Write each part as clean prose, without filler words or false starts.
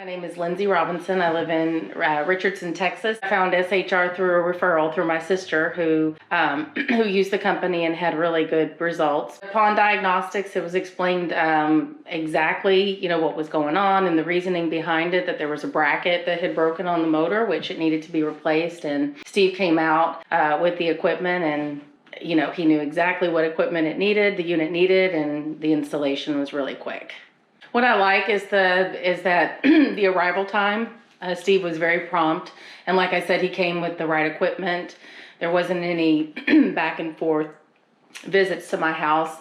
My name is Lindsay Robinson. I live in Richardson, Texas. I found SHR through a referral through my sister who used the company and had really good results. Upon diagnostics, it was explained exactly what was going on and the reasoning behind it, that there was a bracket that had broken on the motor, which it needed to be replaced. And Steve came out with the equipment, and he knew exactly what equipment the unit needed, and the installation was really quick. What I like is that the arrival time. Steve was very prompt, and like I said, he came with the right equipment. There wasn't any back and forth visits to my house.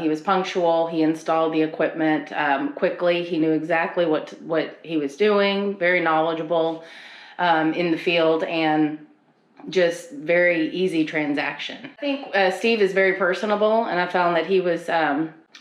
He was punctual. He installed the equipment quickly. He knew exactly what he was doing. Very knowledgeable in the field, and just very easy transaction. I think Steve is very personable, and I found that he was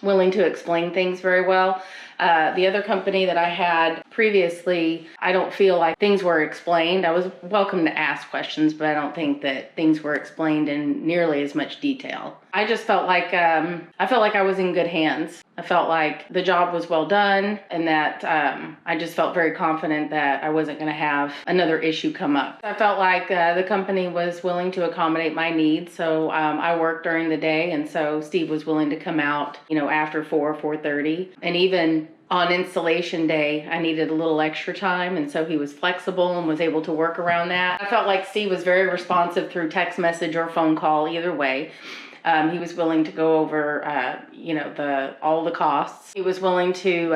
willing to explain things very well. The other company that I had previously, I don't feel like things were explained. I was welcome to ask questions, but I don't think that things were explained in nearly as much detail. I just felt like I was in good hands. I felt like the job was well done, and that I just felt very confident that I wasn't going to have another issue come up. I felt like the company was willing to accommodate my needs, so I worked during the day, and so Steve was willing to come out, after 4:30, and even on installation day, I needed a little extra time, and so he was flexible and was able to work around that. I felt like Steve was very responsive through text message or phone call, either way. He was willing to go over, all the costs. He was willing to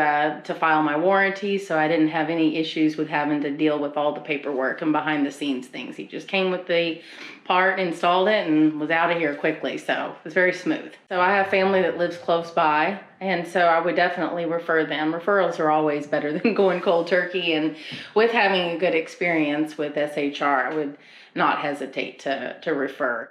file my warranty, so I didn't have any issues with having to deal with all the paperwork and behind the scenes things. He just came with the part, installed it, and was out of here quickly, so it was very smooth. So I have family that lives close by, and so I would definitely refer them. Referrals are always better than going cold turkey, and with having a good experience with SHR, I would not hesitate to refer.